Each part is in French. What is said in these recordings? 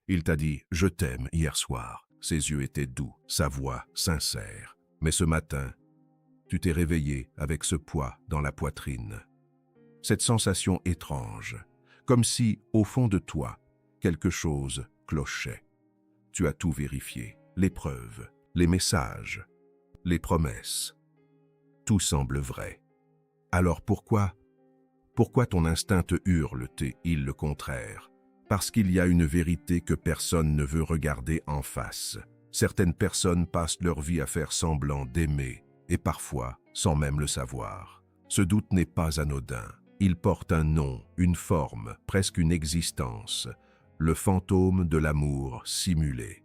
Il t'a dit « je t'aime » hier soir. Ses yeux étaient doux, sa voix sincère. Mais ce matin, tu t'es réveillé avec ce poids dans la poitrine. Cette sensation étrange, comme si, au fond de toi, quelque chose clochait. Tu as tout vérifié, les preuves, les messages, les promesses. Tout semble vrai. Alors pourquoi ton instinct te hurle, le contraire? Parce qu'il y a une vérité que personne ne veut regarder en face. Certaines personnes passent leur vie à faire semblant d'aimer, et parfois sans même le savoir. Ce doute n'est pas anodin. Il porte un nom, une forme, presque une existence. Le fantôme de l'amour simulé.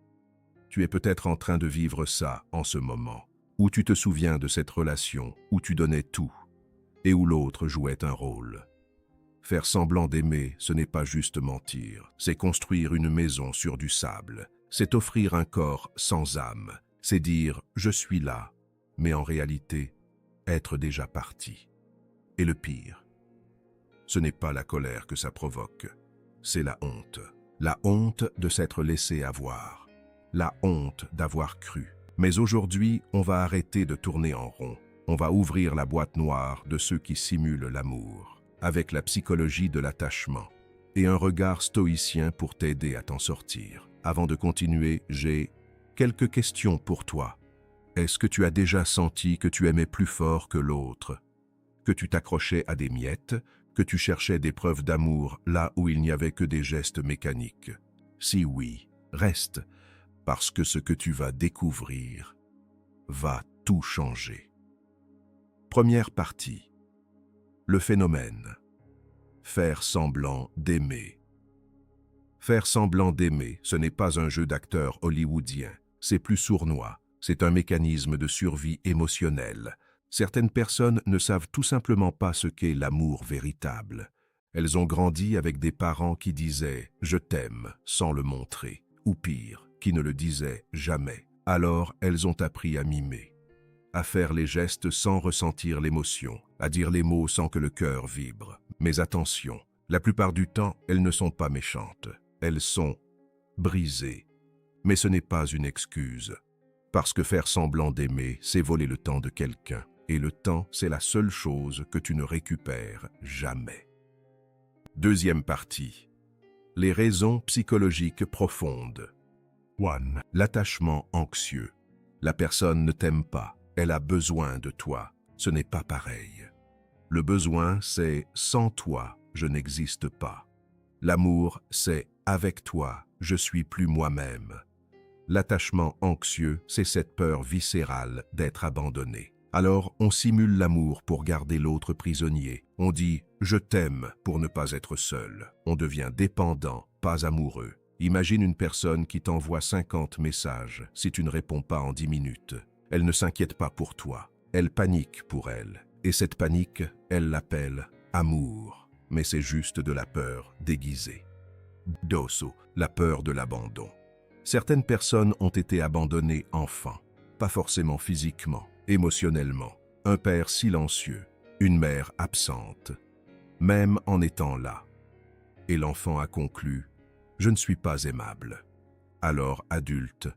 Tu es peut-être en train de vivre ça en ce moment, où tu te souviens de cette relation, où tu donnais tout, et où l'autre jouait un rôle. Faire semblant d'aimer, ce n'est pas juste mentir, c'est construire une maison sur du sable, c'est offrir un corps sans âme, c'est dire « je suis là », mais en réalité, être déjà parti. Et le pire, ce n'est pas la colère que ça provoque, c'est la honte. La honte de s'être laissé avoir, la honte d'avoir cru. Mais aujourd'hui, on va arrêter de tourner en rond. On va ouvrir la boîte noire de ceux qui simulent l'amour, avec la psychologie de l'attachement et un regard stoïcien pour t'aider à t'en sortir. Avant de continuer, j'ai quelques questions pour toi. Est-ce que tu as déjà senti que tu aimais plus fort que l'autre, que tu t'accrochais à des miettes, que tu cherchais des preuves d'amour là où il n'y avait que des gestes mécaniques? Si oui, reste, parce que ce que tu vas découvrir va tout changer. Première partie. Le phénomène. Faire semblant d'aimer. Faire semblant d'aimer, ce n'est pas un jeu d'acteur hollywoodien, c'est plus sournois, c'est un mécanisme de survie émotionnelle. Certaines personnes ne savent tout simplement pas ce qu'est l'amour véritable. Elles ont grandi avec des parents qui disaient « je t'aime » sans le montrer, ou pire, qui ne le disaient jamais. Alors elles ont appris à mimer, à faire les gestes sans ressentir l'émotion, à dire les mots sans que le cœur vibre. Mais attention, la plupart du temps, elles ne sont pas méchantes, elles sont brisées. Mais ce n'est pas une excuse, parce que faire semblant d'aimer, c'est voler le temps de quelqu'un. Et le temps, c'est la seule chose que tu ne récupères jamais. Deuxième partie. Les raisons psychologiques profondes. 1. L'attachement anxieux. La personne ne t'aime pas, elle a besoin de toi. Ce n'est pas pareil. Le besoin, c'est « sans toi, je n'existe pas ». L'amour, c'est « avec toi, je suis plus moi-même ». L'attachement anxieux, c'est cette peur viscérale d'être abandonné. Alors, on simule l'amour pour garder l'autre prisonnier. On dit « je t'aime » pour ne pas être seul. On devient dépendant, pas amoureux. Imagine une personne qui t'envoie 50 messages si tu ne réponds pas en 10 minutes. Elle ne s'inquiète pas pour toi. Elle panique pour elle. Et cette panique, elle l'appelle amour. Mais c'est juste de la peur déguisée. Dosso, la peur de l'abandon. Certaines personnes ont été abandonnées enfants, pas forcément physiquement, émotionnellement. Un père silencieux, une mère absente, même en étant là. Et l'enfant a conclu « je ne suis pas aimable ». Alors, adulte,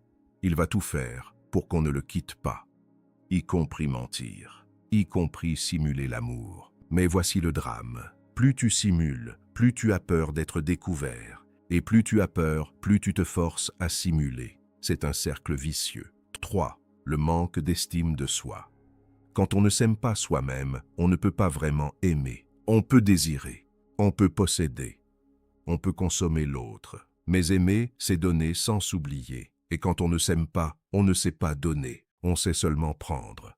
il va tout faire pour qu'on ne le quitte pas, y compris mentir, y compris simuler l'amour. Mais voici le drame. Plus tu simules, plus tu as peur d'être découvert. Et plus tu as peur, plus tu te forces à simuler. C'est un cercle vicieux. 3. Le manque d'estime de soi. Quand on ne s'aime pas soi-même, on ne peut pas vraiment aimer. On peut désirer, on peut posséder, on peut consommer l'autre. Mais aimer, c'est donner sans s'oublier. Et quand on ne s'aime pas, on ne sait pas donner, on sait seulement prendre.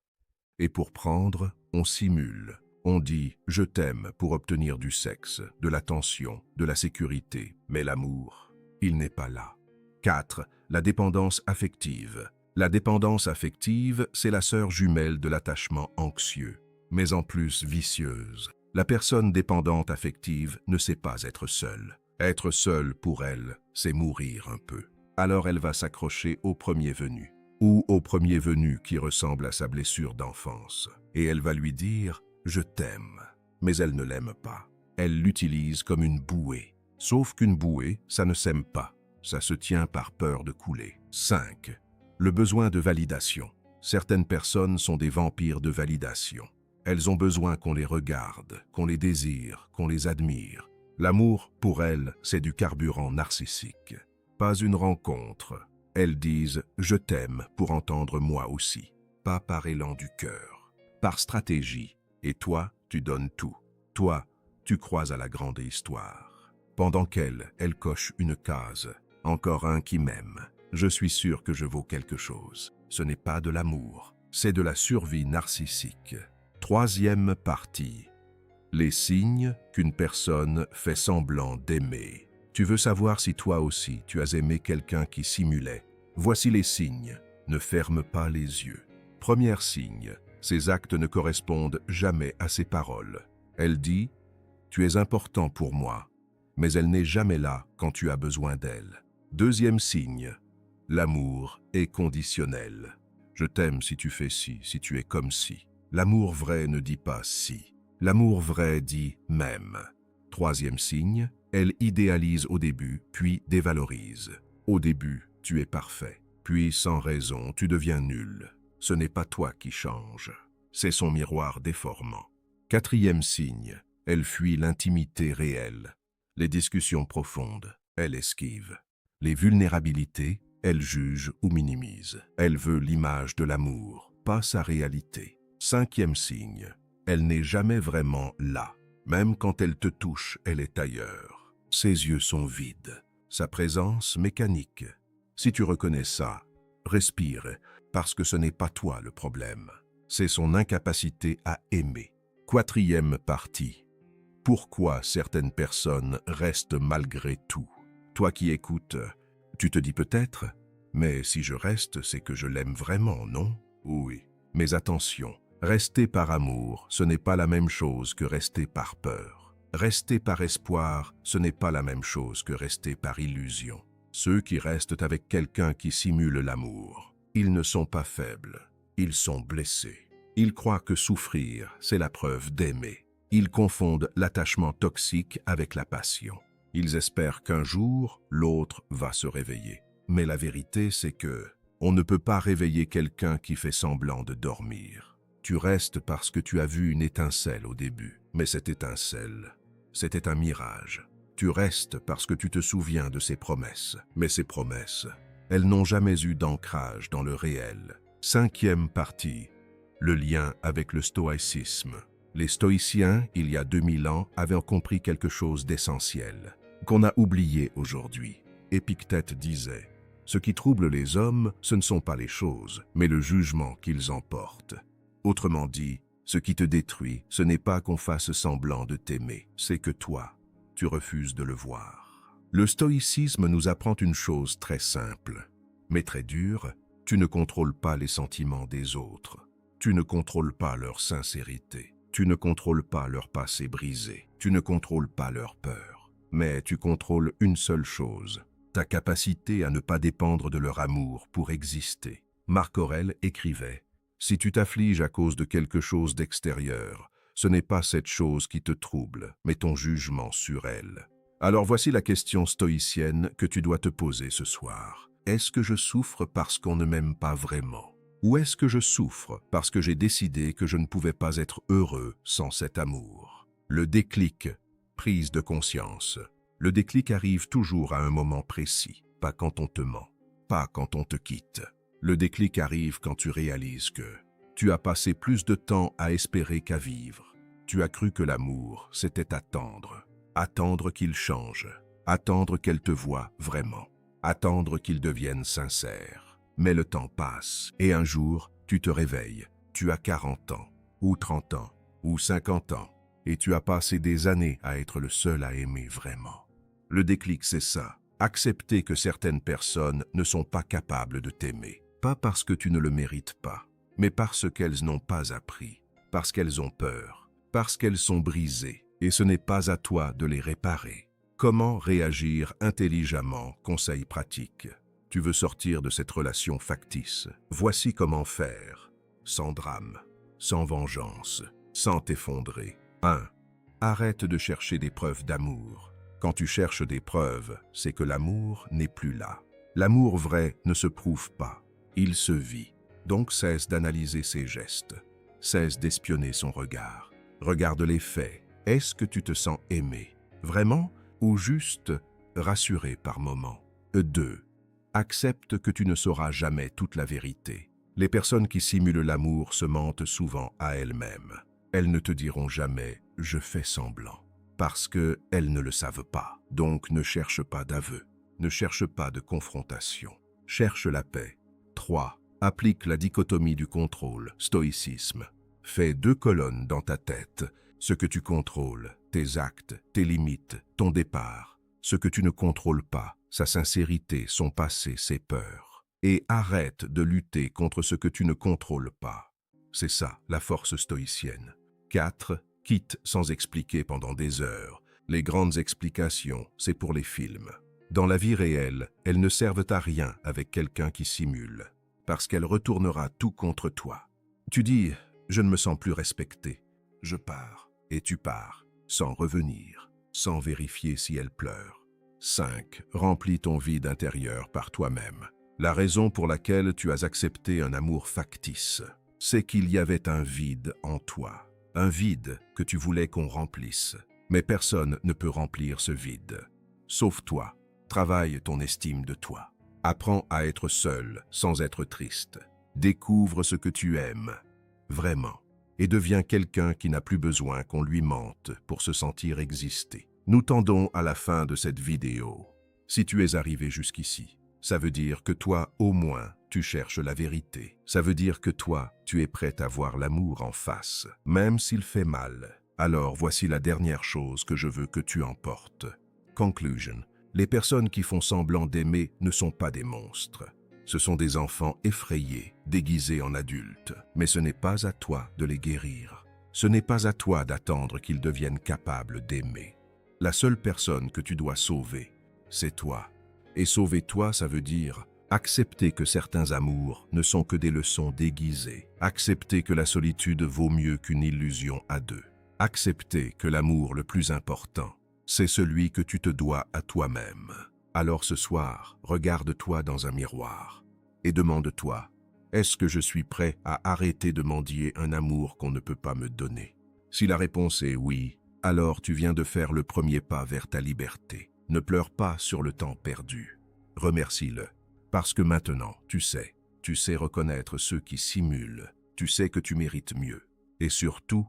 Et pour prendre, on simule. On dit « je t'aime » pour obtenir du sexe, de l'attention, de la sécurité. Mais l'amour, il n'est pas là. 4. La dépendance affective. La dépendance affective, c'est la sœur jumelle de l'attachement anxieux, mais en plus vicieuse. La personne dépendante affective ne sait pas être seule. Être seule, pour elle, c'est mourir un peu. Alors elle va s'accrocher au premier venu, ou au premier venu qui ressemble à sa blessure d'enfance. Et elle va lui dire « je t'aime ». Mais elle ne l'aime pas. Elle l'utilise comme une bouée. Sauf qu'une bouée, ça ne s'aime pas. ça se tient par peur de couler. 5. Le besoin de validation. Certaines personnes sont des vampires de validation. Elles ont besoin qu'on les regarde, qu'on les désire, qu'on les admire. L'amour, pour elles, c'est du carburant narcissique. Pas une rencontre. Elles disent « je t'aime » pour entendre moi aussi. Pas par élan du cœur, par stratégie. Et toi, tu donnes tout. Toi, tu crois à la grande histoire. Pendant qu'elle coche une case. Encore un qui m'aime. Je suis sûr que je vaux quelque chose. Ce n'est pas de l'amour, c'est de la survie narcissique. 3e partie. Les signes qu'une personne fait semblant d'aimer. Tu veux savoir si toi aussi tu as aimé quelqu'un qui simulait. Voici les signes. Ne ferme pas les yeux. Premier signe. Ses actes ne correspondent jamais à ses paroles. Elle dit « Tu es important pour moi », mais elle n'est jamais là quand tu as besoin d'elle. 2e signe. L'amour est conditionnel. Je t'aime si tu fais ci, si tu es comme ci. L'amour vrai ne dit pas si. L'amour vrai dit même. 3e signe, elle idéalise au début, puis dévalorise. Au début, tu es parfait. Puis, sans raison, tu deviens nul. Ce n'est pas toi qui change. C'est son miroir déformant. 4e signe, elle fuit l'intimité réelle. Les discussions profondes, elle esquive. Les vulnérabilités, elle juge ou minimise. Elle veut l'image de l'amour, pas sa réalité. 5e signe, elle n'est jamais vraiment là. Même quand elle te touche, elle est ailleurs. Ses yeux sont vides, sa présence mécanique. Si tu reconnais ça, respire, parce que ce n'est pas toi le problème. C'est son incapacité à aimer. 4e partie. Pourquoi certaines personnes restent malgré tout? Toi qui écoutes, tu te dis peut-être, mais si je reste, c'est que je l'aime vraiment, non? Oui. Mais attention, rester par amour, ce n'est pas la même chose que rester par peur. Rester par espoir, ce n'est pas la même chose que rester par illusion. Ceux qui restent avec quelqu'un qui simule l'amour, ils ne sont pas faibles, ils sont blessés. Ils croient que souffrir, c'est la preuve d'aimer. Ils confondent l'attachement toxique avec la passion. Ils espèrent qu'un jour, l'autre va se réveiller. Mais la vérité, c'est que on ne peut pas réveiller quelqu'un qui fait semblant de dormir. Tu restes parce que tu as vu une étincelle au début. Mais cette étincelle, c'était un mirage. Tu restes parce que tu te souviens de ses promesses. Mais ces promesses, elles n'ont jamais eu d'ancrage dans le réel. 5e partie. Le lien avec le stoïcisme. Les stoïciens, il y a 2000 ans, avaient compris quelque chose d'essentiel, qu'on a oublié aujourd'hui. Épictète disait « Ce qui trouble les hommes, ce ne sont pas les choses, mais le jugement qu'ils en portent. » Autrement dit, ce qui te détruit, ce n'est pas qu'on fasse semblant de t'aimer, c'est que toi, tu refuses de le voir. Le stoïcisme nous apprend une chose très simple, mais très dure, tu ne contrôles pas les sentiments des autres. Tu ne contrôles pas leur sincérité. Tu ne contrôles pas leur passé brisé. Tu ne contrôles pas leur peur. Mais tu contrôles une seule chose, ta capacité à ne pas dépendre de leur amour pour exister. Marc Aurèle écrivait « Si tu t'affliges à cause de quelque chose d'extérieur, ce n'est pas cette chose qui te trouble, mais ton jugement sur elle. » Alors voici la question stoïcienne que tu dois te poser ce soir. Est-ce que je souffre parce qu'on ne m'aime pas vraiment? Ou est-ce que je souffre parce que j'ai décidé que je ne pouvais pas être heureux sans cet amour? Le déclic, prise de conscience. Le déclic arrive toujours à un moment précis, pas quand on te ment, pas quand on te quitte. Le déclic arrive quand tu réalises que tu as passé plus de temps à espérer qu'à vivre. Tu as cru que l'amour, c'était attendre. Attendre qu'il change, attendre qu'elle te voie vraiment, attendre qu'il devienne sincère. Mais le temps passe, et un jour, tu te réveilles, tu as 40 ans, ou 30 ans, ou 50 ans, et tu as passé des années à être le seul à aimer vraiment. Le déclic, c'est ça, accepter que certaines personnes ne sont pas capables de t'aimer, pas parce que tu ne le mérites pas, mais parce qu'elles n'ont pas appris, parce qu'elles ont peur, parce qu'elles sont brisées, et ce n'est pas à toi de les réparer. Comment réagir intelligemment? Conseil pratique. Tu veux sortir de cette relation factice. Voici comment faire. Sans drame, sans vengeance, sans t'effondrer. 1. Arrête de chercher des preuves d'amour. Quand tu cherches des preuves, c'est que l'amour n'est plus là. L'amour vrai ne se prouve pas, il se vit. Donc cesse d'analyser ses gestes, cesse d'espionner son regard. Regarde les faits. Est-ce que tu te sens aimé, vraiment, ou juste rassuré par moments? 2. Accepte que tu ne sauras jamais toute la vérité. Les personnes qui simulent l'amour se mentent souvent à elles-mêmes. Elles ne te diront jamais « je fais semblant » parce qu'elles ne le savent pas. Donc ne cherche pas d'aveu, ne cherche pas de confrontation. Cherche la paix. 3. Applique la dichotomie du contrôle, stoïcisme. Fais 2 colonnes dans ta tête. Ce que tu contrôles, tes actes, tes limites, ton départ. Ce que tu ne contrôles pas, sa sincérité, son passé, ses peurs. Et arrête de lutter contre ce que tu ne contrôles pas. C'est ça, la force stoïcienne. 4. Quitte sans expliquer pendant des heures. Les grandes explications, c'est pour les films. Dans la vie réelle, elles ne servent à rien avec quelqu'un qui simule, parce qu'elle retournera tout contre toi. Tu dis « je ne me sens plus respecté ». Je pars, et tu pars, sans revenir, sans vérifier si elle pleure. 5. Remplis ton vide intérieur par toi-même. La raison pour laquelle tu as accepté un amour factice, c'est qu'il y avait un vide en toi. Un vide que tu voulais qu'on remplisse. Mais personne ne peut remplir ce vide. Sauf toi. Travaille ton estime de toi. Apprends à être seul sans être triste. Découvre ce que tu aimes, vraiment. Et deviens quelqu'un qui n'a plus besoin qu'on lui mente pour se sentir exister. Nous tendons à la fin de cette vidéo. Si tu es arrivé jusqu'ici, ça veut dire que toi, au moins, tu cherches la vérité. Ça veut dire que toi, tu es prêt à voir l'amour en face, même s'il fait mal. Alors voici la dernière chose que je veux que tu emportes. Conclusion. Les personnes qui font semblant d'aimer ne sont pas des monstres. Ce sont des enfants effrayés, déguisés en adultes. Mais ce n'est pas à toi de les guérir. Ce n'est pas à toi d'attendre qu'ils deviennent capables d'aimer. La seule personne que tu dois sauver, c'est toi. Et sauver toi, ça veut dire accepter que certains amours ne sont que des leçons déguisées. Accepter que la solitude vaut mieux qu'une illusion à 2. Accepter que l'amour le plus important, c'est celui que tu te dois à toi-même. Alors ce soir, regarde-toi dans un miroir et demande-toi, est-ce que je suis prêt à arrêter de mendier un amour qu'on ne peut pas me donner? Si la réponse est oui, alors tu viens de faire le premier pas vers ta liberté. Ne pleure pas sur le temps perdu. Remercie-le, parce que maintenant, tu sais reconnaître ceux qui simulent, tu sais que tu mérites mieux. Et surtout,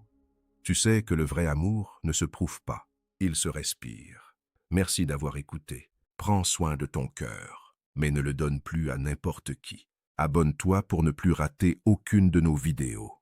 tu sais que le vrai amour ne se prouve pas, il se respire. Merci d'avoir écouté. Prends soin de ton cœur, mais ne le donne plus à n'importe qui. Abonne-toi pour ne plus rater aucune de nos vidéos.